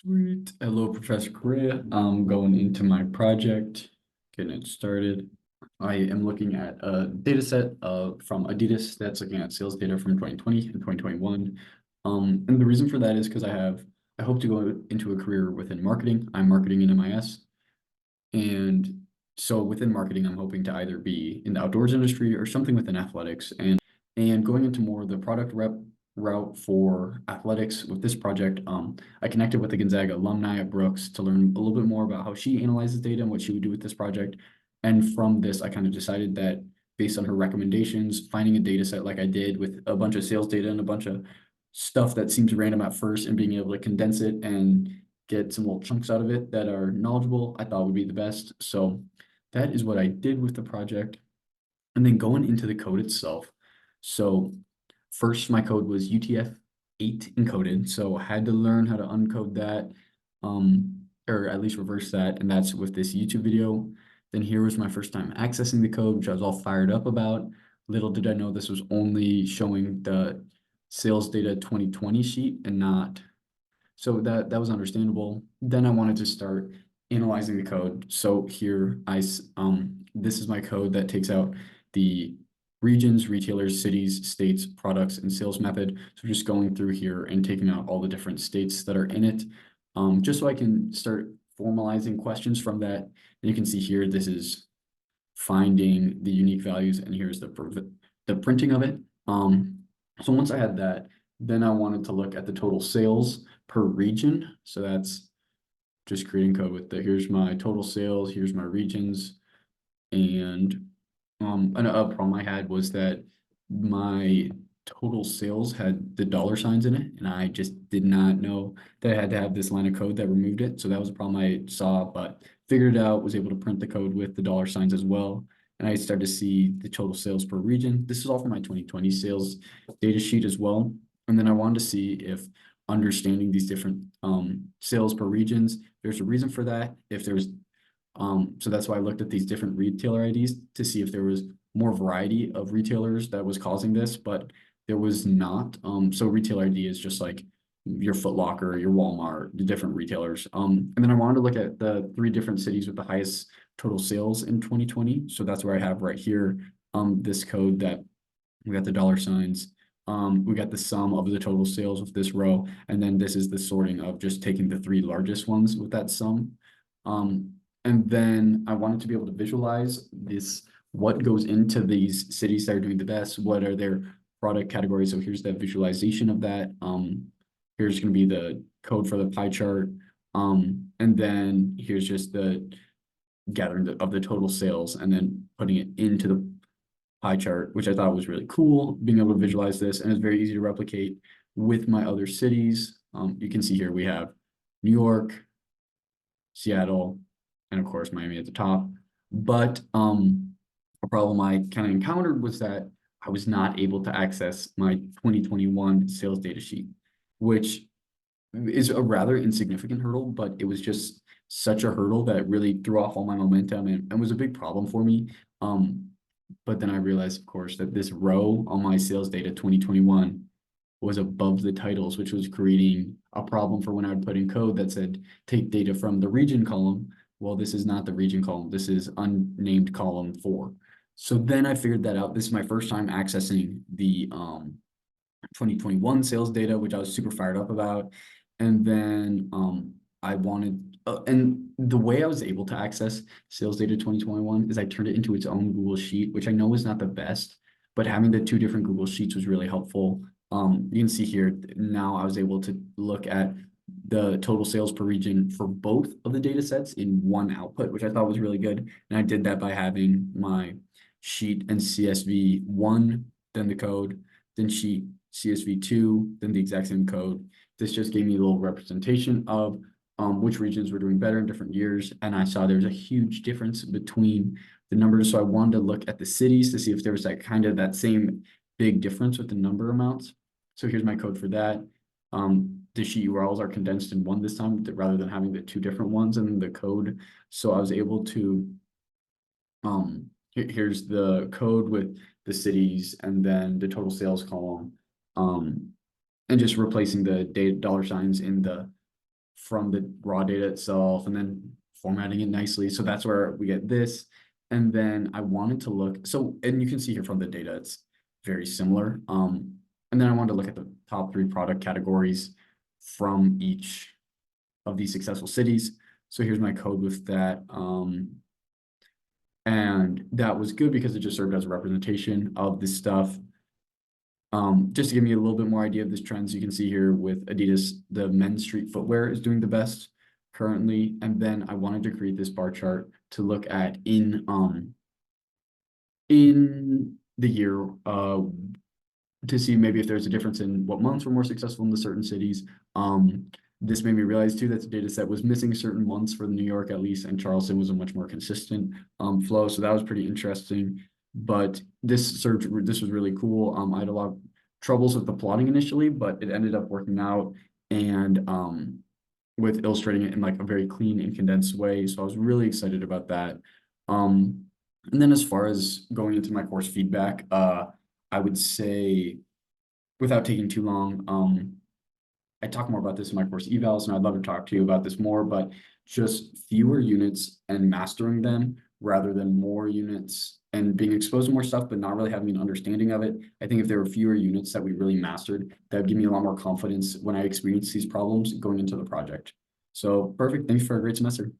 Sweet. Hello, Professor Correa. I'm going into my project, getting it started. I am looking at a data set from Adidas that's looking at sales data from 2020 and 2021. And the reason for that is because I hope to go into a career within marketing. I'm marketing in MIS. And so within marketing, I'm hoping to either be in the outdoors industry or something within athletics. And going into more of the product rep route for athletics with this project, I connected with the Gonzaga alumni at Brooks to learn a little bit more about how she analyzes data and what she would do with this project. And from this, I kind of decided that based on her recommendations, finding a data set like I did with a bunch of sales data and a bunch of stuff that seems random at first and being able to condense it and get some little chunks out of it that are knowledgeable, I thought would be the best. So that is what I did with the project. And then going into the code itself. So first, my code was UTF-8 encoded. So I had to learn how to uncode that, or at least reverse that. And that's with this YouTube video. Then here was my first time accessing the code, which I was all fired up about. Little did I know this was only showing the sales data 2020 sheet and not. So that was understandable. Then I wanted to start analyzing the code. So here this is my code that takes out the regions, retailers, cities, states, products, and sales method. So just going through here and taking out all the different states that are in it, just so I can start formalizing questions from that. And you can see here, this is finding the unique values, and here's the printing of it. So once I had that, then I wanted to look at the total sales per region. So that's just creating code with here's my total sales, here's my regions. And a problem I had was that my total sales had the dollar signs in it, and I just did not know that I had to have this line of code that removed it. So that was a problem I saw, but figured it out, was able to print the code with the dollar signs as well. And I started to see the total sales per region. This is all from my 2020 sales data sheet as well. And then I wanted to see if understanding these different sales per regions, there's a reason for that. If there's so that's why I looked at these different retailer IDs to see if there was more variety of retailers that was causing this, but there was not. So retailer ID is just like your Foot Locker, your Walmart, the different retailers. And then I wanted to look at the 3 different cities with the highest total sales in 2020. So that's where I have right here this code that we got the dollar signs. We got the sum of the total sales with this row, and then this is the sorting of just taking the 3 largest ones with that sum. And then I wanted to be able to visualize what goes into these cities that are doing the best, what are their product categories. So here's the visualization of that. Here's going to be the code for the pie chart. And then here's just the gathering of the total sales and then putting it into the pie chart, which I thought was really cool, being able to visualize this, and it's very easy to replicate with my other cities. You can see here we have New York, Seattle, and of course Miami at the top. But a problem I kind of encountered was that I was not able to access my 2021 sales data sheet, which is a rather insignificant hurdle, but it was just such a hurdle that really threw off all my momentum and was a big problem for me. But then I realized, of course, that this row on my sales data 2021 was above the titles, which was creating a problem for when I would put in code that said, take data from the region column. Well, this is not the region column. This is unnamed column 4. So then I figured that out. This is my first time accessing the 2021 sales data, which I was super fired up about. And then I wanted, and the way I was able to access sales data 2021 is I turned it into its own Google Sheet, which I know is not the best, but having the 2 different Google Sheets was really helpful. You can see here, now I was able to look at the total sales per region for both of the data sets in one output, which I thought was really good. And I did that by having my sheet and CSV1, then the code, then sheet CSV2, then the exact same code. This just gave me a little representation of which regions were doing better in different years. And I saw there's a huge difference between the numbers. So I wanted to look at the cities to see if there was that same big difference with the number amounts. So here's my code for that. The sheet URLs are condensed in one this time rather than having the 2 different ones in the code. So I was able to, here's the code with the cities and then the total sales column, and just replacing the dollar signs in the from the raw data itself and then formatting it nicely. So that's where we get this. And then I wanted to look, so, and you can see here from the data, it's very similar. And then I wanted to look at the top 3 product categories from each of these successful cities. So here's my code with that. And that was good because it just served as a representation of this stuff. Just to give me a little bit more idea of this trends, you can see here with Adidas, the men's street footwear is doing the best currently. And then I wanted to create this bar chart to look at in the year, to see maybe if there's a difference in what months were more successful in the certain cities. This made me realize too that the data set was missing certain months for New York at least, and Charleston was a much more consistent flow. So that was pretty interesting. But this was really cool. I had a lot of troubles with the plotting initially, but it ended up working out, and with illustrating it in like a very clean and condensed way. So I was really excited about that. And then as far as going into my course feedback, I would say, without taking too long, I talk more about this in my course evals, and I'd love to talk to you about this more, but just fewer units and mastering them rather than more units and being exposed to more stuff, but not really having an understanding of it. I think if there were fewer units that we really mastered, that would give me a lot more confidence when I experience these problems going into the project. So perfect. Thanks for a great semester.